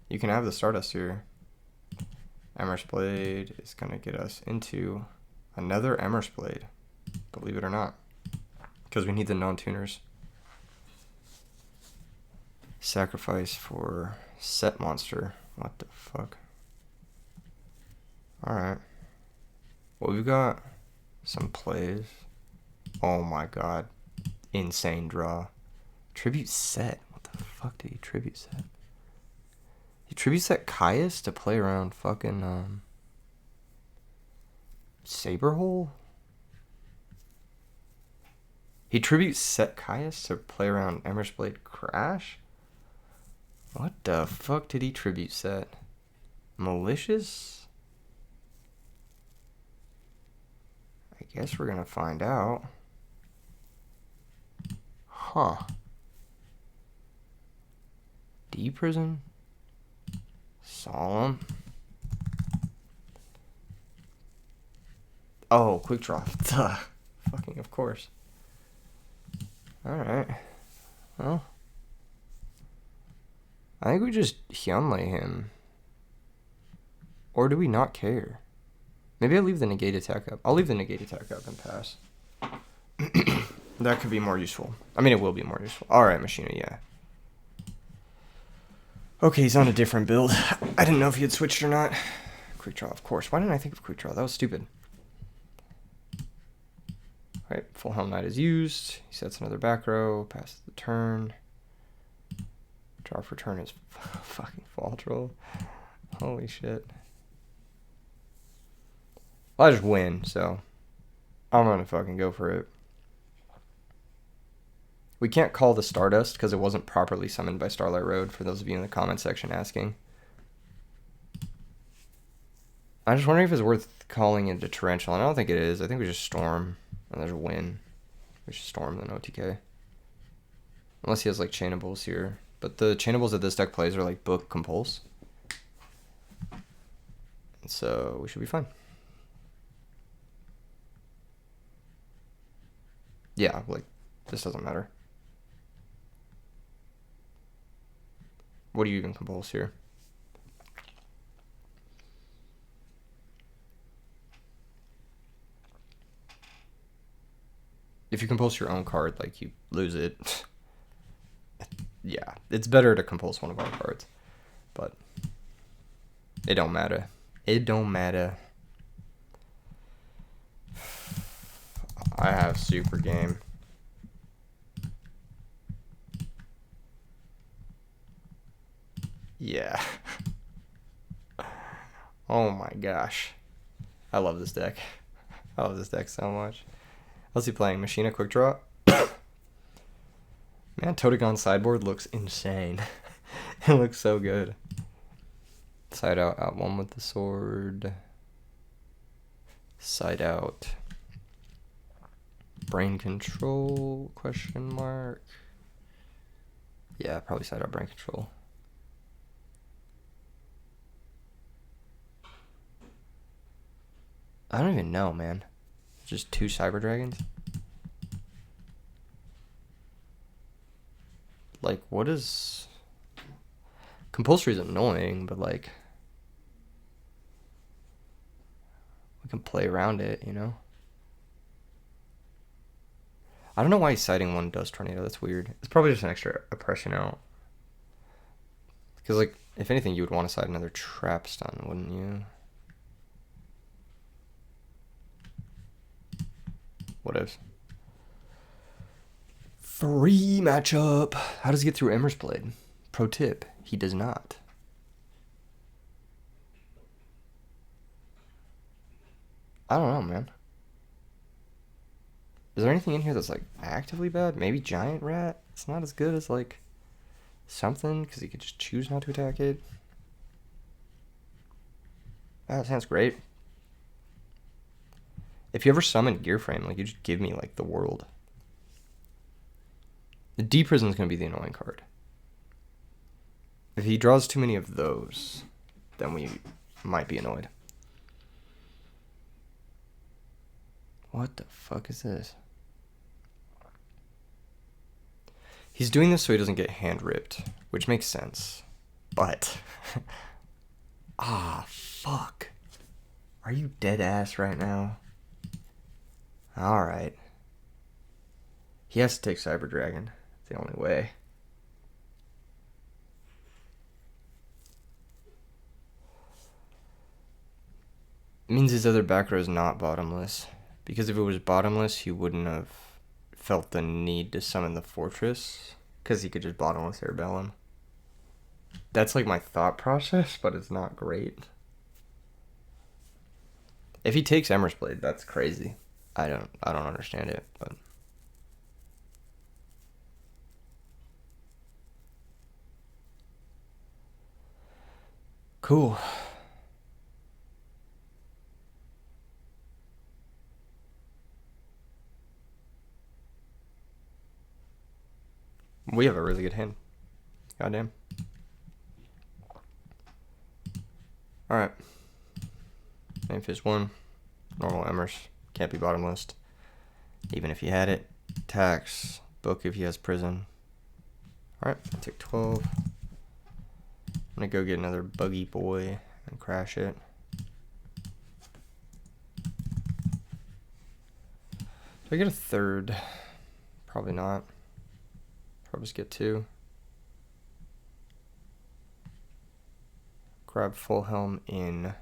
You can have the Stardust here. Emerald Blade is going to get us into another Emerald Blade, believe it or not, because we need the non-tuners. Sacrifice for set monster. What the fuck? Alright. Well, we've got some plays. Oh my god. Insane draw. Tribute set. What the fuck did he tribute set? He tribute set Caius to play around fucking Saberhole? He tribute set Caius to play around Emerald Blade Crash? What the fuck did he tribute set? Malicious? I guess we're gonna find out. Huh. D-Prison? Solemn? Oh, quick draw. Duh. Fucking of course. Alright. Well. I think we just Hyunlei him. Or do we not care? Maybe I leave the negate attack up. I'll leave the negate attack up and pass. That could be more useful. I mean, it will be more useful. Alright, Machina, yeah. Okay, he's on a different build. I didn't know if he had switched or not. Quick draw, of course. Why didn't I think of quick draw? That was stupid. Alright, full Helm Knight is used. He sets another back row, passes the turn. Draw for turn is fucking fall troll. Holy shit. Well, I just win, so I'm gonna fucking go for it. We can't call the Stardust because it wasn't properly summoned by Starlight Road, for those of you in the comment section asking. I'm just wondering if it's worth calling it a Torrential, and I don't think it is. I think we just Storm, and there's a win. We should Storm then OTK. Unless he has like chainables here. But the chainables that this deck plays are like Book Compulse. And so we should be fine. Yeah, like, this doesn't matter. What do you even compulse here? If you compulse your own card, like, you lose it. Yeah, it's better to compulse one of our cards. But it don't matter. It don't matter. I have super game. Yeah. Oh my gosh. I love this deck. I love this deck so much. How's he playing? Machina Quick Draw? Man, Totegon sideboard looks insane. It looks so good. Side out one with the sword. Side out. Brain control, question mark. Yeah, probably side out brain control. I don't even know, man. Just 2 Cyber Dragons? Like, what is... Compulsory is annoying, but like... We can play around it, you know? I don't know why he's citing 1 Dust Tornado. That's weird. It's probably just an extra oppression out. Because, like, if anything, you would want to cite another Trap Stun, wouldn't you? What ifs? Free matchup. How does he get through Emerald Blade? Pro tip, he does not. I don't know, man. Is there anything in here that's like actively bad? Maybe Giant Rat? It's not as good as like something because he could just choose not to attack it. That sounds great. If you ever summon Gearframe, like, you just give me like the world. The D-Prison is going to be the annoying card. If he draws too many of those, then we might be annoyed. What the fuck is this? He's doing this so he doesn't get hand ripped, which makes sense. But fuck. Are you dead ass right now? Alright. He has to take Cyber Dragon. It's the only way. It means his other back row is not bottomless. Because if it was bottomless, he wouldn't have felt the need to summon the Fortress. Because he could just bottomless Airbell him. That's like my thought process, but it's not great. If he takes Emmer's Blade, that's crazy. I don't understand it, but cool. We have a really good hand. Goddamn. Alright. Main phase 1. Normal Emmers. Can't be bottomless. Even if he had it. Tax. Book if he has prison. Alright, I take 12. I'm gonna go get another buggy boy and crash it. Do I get a third? Probably not. Probably just get 2. Grab full helm in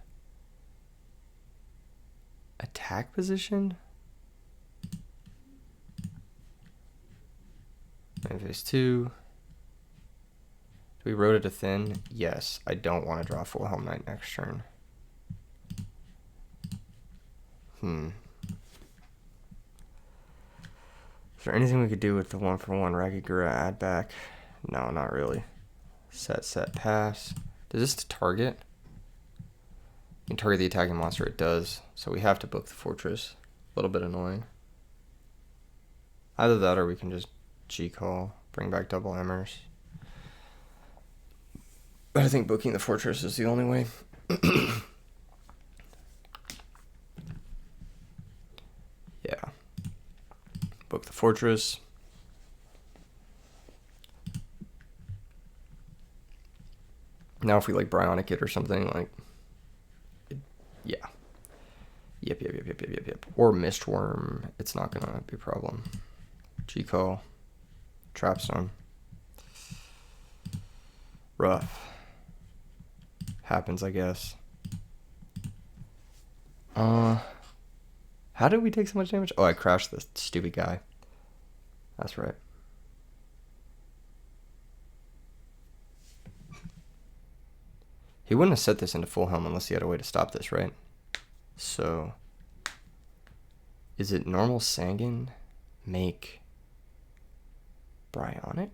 attack position. Main phase 2. Do we rotate to thin? Yes. I don't want to draw full helm knight next turn. Is there anything we could do with the 1-for-1 Ragged Gura add back? No, not really. Set, pass. Does this target? You can target the attacking monster. It does. So we have to book the Fortress. A little bit annoying. Either that or we can just G-call. Bring back double Emmers. But I think booking the Fortress is the only way. Yeah. Book the Fortress. Now if we like Bryonic it or something, like, yeah. Yep. Or Mistworm, it's not gonna be a problem. G-call. Trapstone. Rough. Happens, I guess. How did we take so much damage? Oh, I crashed this stupid guy. That's right. He wouldn't have set this into full helm unless he had a way to stop this, right? So, is it normal Sangan make Bryonic?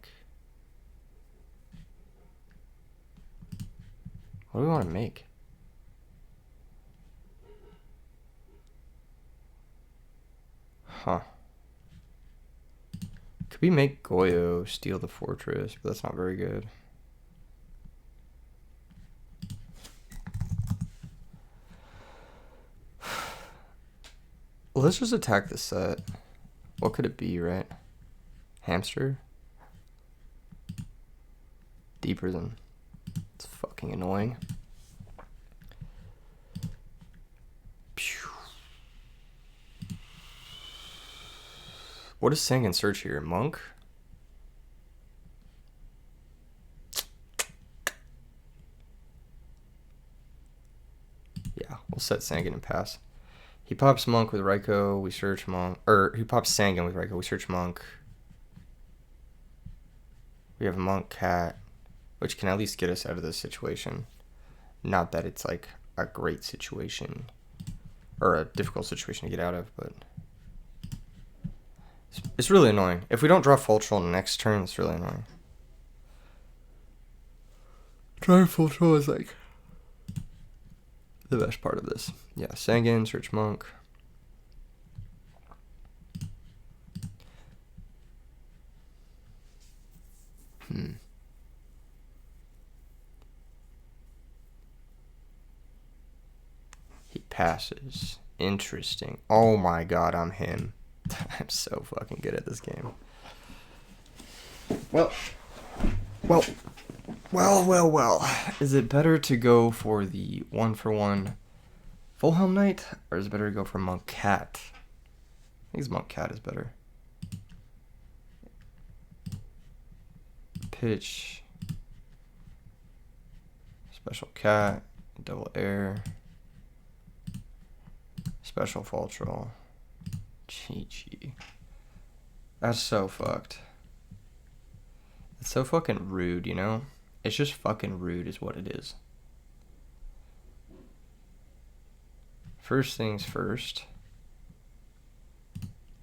What do we want to make? Huh. Could we make Goyo steal the Fortress? But that's not very good. Let's just attack the set. What could it be, right? Hamster? Deeper than. It's fucking annoying. What does Sangan search here? Monk? Yeah, we'll set Sangan and pass. He pops Monk with Raikou, we search Monk. Or he pops Sangan with Raikou, we search Monk. We have Monk Cat, which can at least get us out of this situation. Not that it's like a great situation or a difficult situation to get out of, but it's really annoying. If we don't draw full troll next turn, it's really annoying. Drawing full troll is like the best part of this. Yeah, Sangan, search Monk. He passes. Interesting. Oh my god, I'm him. I'm so fucking good at this game. Well, Well. Is it better to go for the 1-for-1 Full Helm Knight, or is it better to go for Monk Cat? I think Monk Cat is better. Pitch. Special Cat. Double Air. Special Fall Troll. Chi-Chi. That's so fucked. It's so fucking rude, you know? It's just fucking rude is what it is. First things first.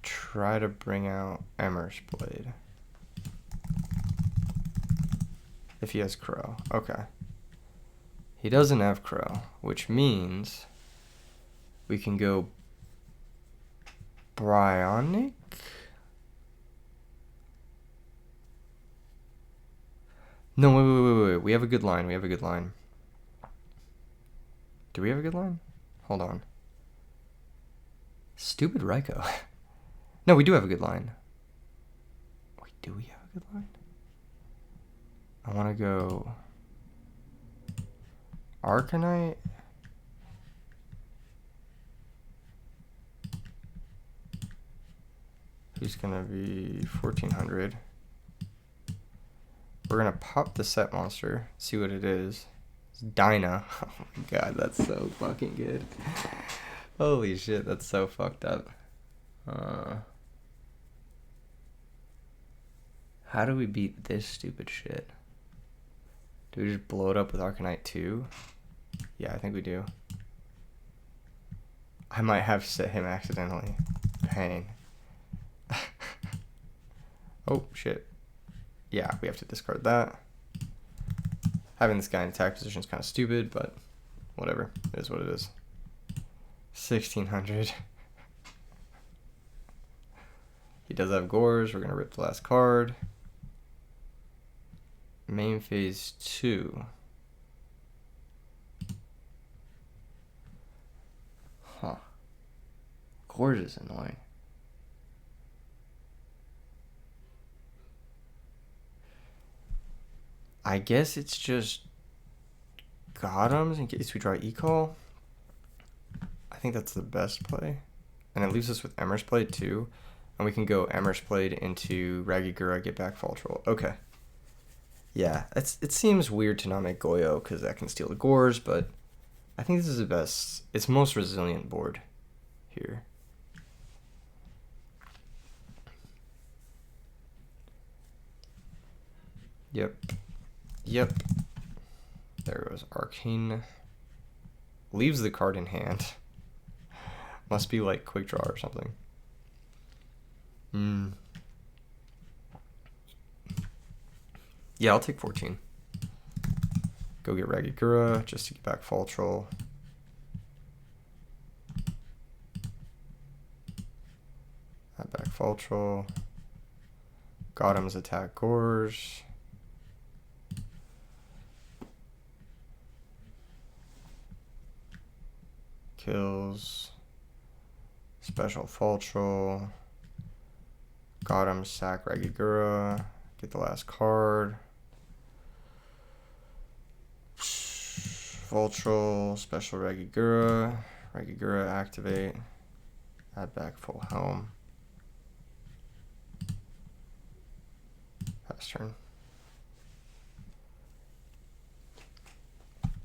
Try to bring out Emmer's Blade. If he has Crow. Okay. He doesn't have Crow, which means we can go Bryonic? No, wait. We have a good line. Do we have a good line? Hold on. Stupid Raikou. No, we do have a good line. Wait, do we have a good line? I want to go Arcanite. He's going to be 1400. We're going to pop the set monster, see what it is. It's Dyna. Oh my god, that's so fucking good. Holy shit, that's so fucked up. How do we beat this stupid shit? Do we just blow it up with Arcanite 2? Yeah, I think we do. I might have set him accidentally. Pain. Oh, shit. Yeah, we have to discard that. Having this guy in attack position is kind of stupid, but whatever. It is what it is. 1600. He does have Gores. We're going to rip the last card. Main phase 2. Huh. Gores is annoying. I guess it's just Gothams in case we draw E-Call. I think that's the best play. And it leaves us with Emmer's Blade too. And we can go Emmer's Blade into Ragigura, get back Fall Troll. Okay. Yeah, it seems weird to not make Goyo because that can steal the Gores, but I think this is the best. It's most resilient board here. Yep. There goes Arcane. Leaves the card in hand. Must be like quick draw or something. Yeah, I'll take 14. Go get Ragigura just to get back Fall Troll. Add back Fall Troll. Gotham's attack Gores. Kills. Special Fall Troll. Gotham sack Ragigura. Get the last card. Fall Troll. Special Ragigura. Ragigura activate. Add back Full Helm. Pass turn.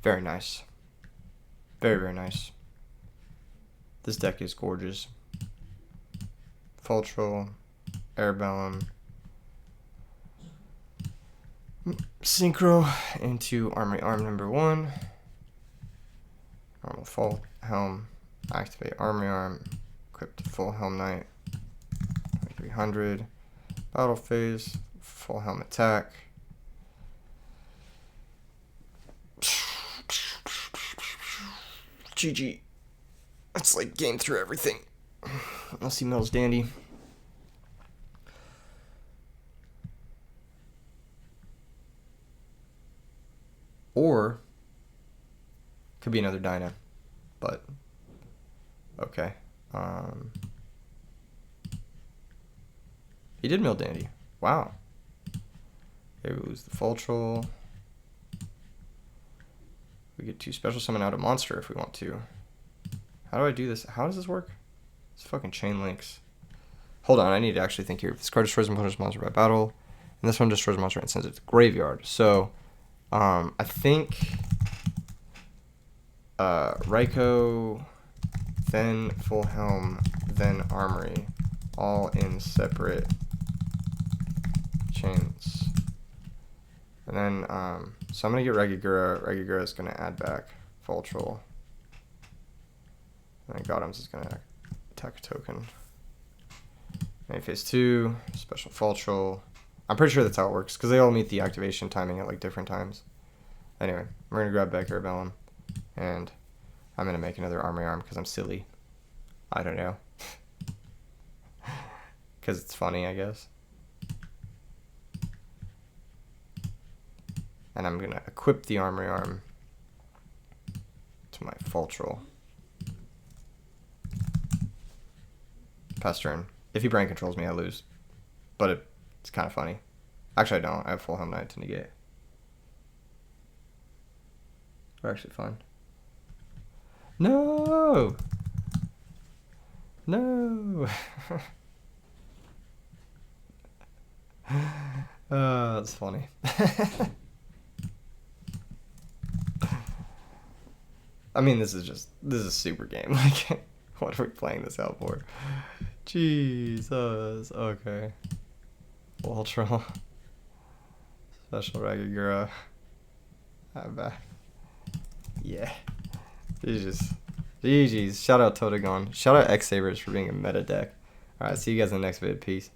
Very nice. Very, very nice. This deck is gorgeous. Fall Troll, Airbellum, Synchro into Armory Arm number 1. Normal Fall Helm, activate Armory Arm, equip to Full Helm Knight, 2300. Battle phase, Full Helm attack. GG. It's like game through everything. Unless he mills Dandy. Or could be another Dyna. But okay. He did mill Dandy. Wow. Okay, we lose the Fall Troll. We get to special summon out a monster if we want to. How do I do this? How does this work? It's fucking chain links. Hold on, I need to actually think here. This card destroys an opponent's monster by battle, and this one destroys a monster and sends it to the graveyard. So, I think Raikou, then Full Helm, then Armory, all in separate chains. And then, so I'm going to get Regigura. Regigura is going to add back Fall Troll. And then Gotham's is going to attack a token. Maybe phase 2, special Fall Troll. I'm pretty sure that's how it works, because they all meet the activation timing at like different times. Anyway, we're going to grab back Arabellum, and I'm going to make another Armory Arm because I'm silly. I don't know. Because it's funny, I guess. And I'm going to equip the Armory Arm to my Fall Troll. Pass turn. If he brain controls me, I lose. But it's kind of funny. Actually, I don't. I have Full Helm Knight to negate. We're actually fine. No! No! That's funny. I mean, this is a super game. Like, what are we playing this out for? Jesus. Okay. Ultra. Special Regigura. Yeah. GG's. Shout out Totagon. Shout out X-Sabers for being a meta deck. Alright, see you guys in the next vid. Peace.